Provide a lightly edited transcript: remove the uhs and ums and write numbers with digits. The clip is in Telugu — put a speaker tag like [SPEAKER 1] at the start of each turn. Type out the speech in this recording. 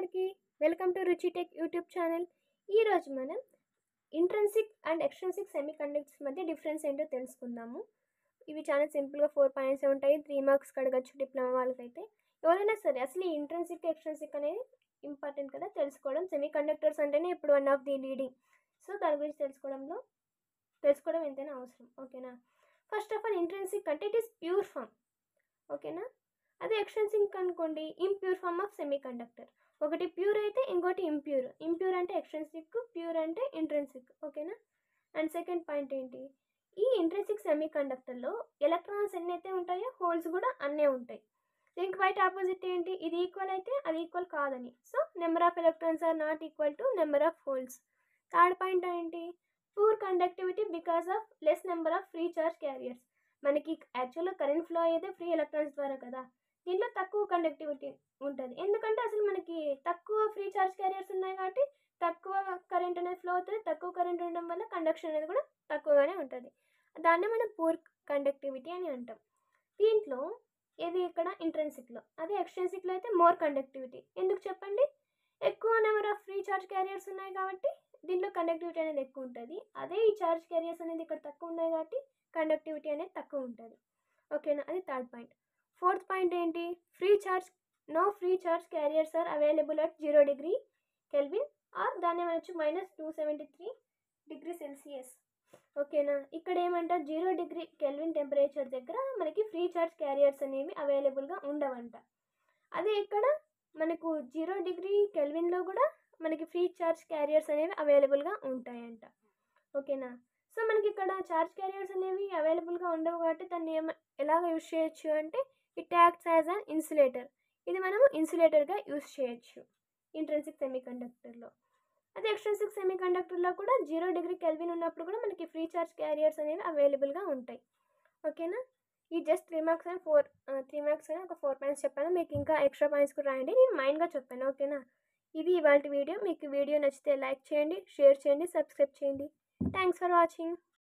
[SPEAKER 1] అందరికీ వెల్కమ్ టు రుచి టెక్ యూట్యూబ్ ఛానల్. ఈరోజు మనం intrinsic and extrinsic semi conductors మధ్య డిఫరెన్స్ ఏంటో తెలుసుకుందాము. ఇవి చాలా సింపుల్గా 4 పాయింట్స్ ఉంటాయి. 3 మార్క్స్ అడగచ్చు డిప్లొమా వాళ్ళకైతే. ఎవరైనా సరే అసలు ఈ ఇంట్రెన్సిక్ ఎక్స్ట్రెన్సిక్ అనేది ఇంపార్టెంట్ కదా తెలుసుకోవడం. సెమీ కండక్టర్స్ అంటేనే ఇప్పుడు one of the leading. So దాని గురించి తెలుసుకోవడం ఎంతైనా అవసరం. ఓకేనా. ఫస్ట్ ఆఫ్ ఆల్ ఇంట్రెన్సిక్ అంటే ఇట్ ఈస్ ప్యూర్ ఫామ్. ఓకేనా. అదే ఎక్స్ట్రెన్సిక్ అనుకోండి impure form of semiconductor. ఒకటి ప్యూర్ అయితే ఇంకోటి ఇంప్యూర్. ఇంప్యూర్ అంటే ఎక్స్ట్రెన్సిక్, ప్యూర్ అంటే ఇంట్రెన్సిక్. ఓకేనా. అండ్ సెకండ్ పాయింట్ ఏంటి, ఈ ఇంట్రెన్సిక్ సెమీ కండక్టర్లో ఎలక్ట్రాన్స్ ఎన్ని అయితే ఉంటాయో హోల్స్ కూడా అన్నే ఉంటాయి. దీనికి వైట్ ఆపోజిట్ ఏంటి, ఇది ఈక్వల్ అయితే అది ఈక్వల్ కాదని. So number of electrons are not equal to number of holes. Third point ఏంటి, poor conductivity because of less number of free charge carriers. మనకి యాక్చువల్గా కరెంట్ ఫ్లో అయితే ఫ్రీ ఎలక్ట్రాన్స్ ద్వారా కదా, దీంట్లో తక్కువ కండక్టివిటీ ఉంటుంది. ఎందుకంటే అసలు మనకి తక్కువ ఫ్రీ చార్జ్ క్యారియర్స్ ఉన్నాయి కాబట్టి తక్కువ కరెంట్ అనేది ఫ్లో అవుతుంది. తక్కువ కరెంట్ ఉండడం వల్ల కండక్షన్ అనేది కూడా తక్కువగానే ఉంటుంది. దాన్నే మనం పూర్ కండక్టివిటీ అని అంటాం. దీంట్లో ఏది ఇక్కడ ఇంట్రెన్సిక్లో, అదే ఎక్స్ట్రెన్సిక్లో అయితే మోర్ కండక్టివిటీ. ఎందుకు చెప్పండి, ఎక్కువ number of free charge carriers ఉన్నాయి కాబట్టి దీంట్లో కండక్టివిటీ అనేది ఎక్కువ ఉంటుంది. అదే ఈ చార్జ్ క్యారియర్స్ అనేది ఇక్కడ తక్కువ ఉన్నాయి కాబట్టి కండక్టివిటీ అనేది తక్కువ ఉంటుంది. ఓకేనా. అది థర్డ్ పాయింట్. ఫోర్త్ పాయింట్ ఏంటి, no free charge carriers are available at 0 degree kelvin or దాన్ని ఏమనొచ్చు -273 డిగ్రీ సెల్సియస్. ఓకేనా. ఇక్కడ ఏమంట 0 డిగ్రీ కెల్విన్ టెంపరేచర్ దగ్గర మనకి ఫ్రీ చార్జ్ క్యారియర్స్ అనేవి అవైలబుల్గా ఉండవంట. అదే ఇక్కడ మనకు 0 డిగ్రీ కెల్విన్లో కూడా మనకి ఫ్రీ చార్జ్ క్యారియర్స్ అనేవి అవైలబుల్గా ఉంటాయంట. ఓకేనా. సో మనకి ఇక్కడ చార్జ్ క్యారియర్స్ అనేవి అవైలబుల్గా ఉండవు కాబట్టి దాన్ని ఎలాగ యూజ్ చేయొచ్చు అంటే it acts as an insulator. ఇది మనము ఇన్సులేటర్గా యూజ్ చేయొచ్చు ఇంట్రెన్సిక్ సెమీ కండక్టర్లో. అదే ఎక్స్ట్రెన్సిక్ సెమీ కండక్టర్లో కూడా 0 డిగ్రీ కెల్విన్ ఉన్నప్పుడు కూడా మనకి ఫ్రీ చార్జ్ క్యారియర్స్ అనేవి అవైలబుల్గా ఉంటాయి. ఓకేనా. ఈ జస్ట్ 3 మార్క్స్ అని 3 మార్క్స్ అని ఒక 4 పాయింట్స్ చెప్పాను. మీకు ఇంకా ఎక్స్ట్రా పాయింట్స్ కూడా రాయండి, నేను మైండ్గా చెప్పాను. ఓకేనా. ఇది ఇవాళ వీడియో. మీకు వీడియో నచ్చితే లైక్ చేయండి, షేర్ చేయండి, సబ్స్క్రైబ్ చేయండి. Thanks for watching.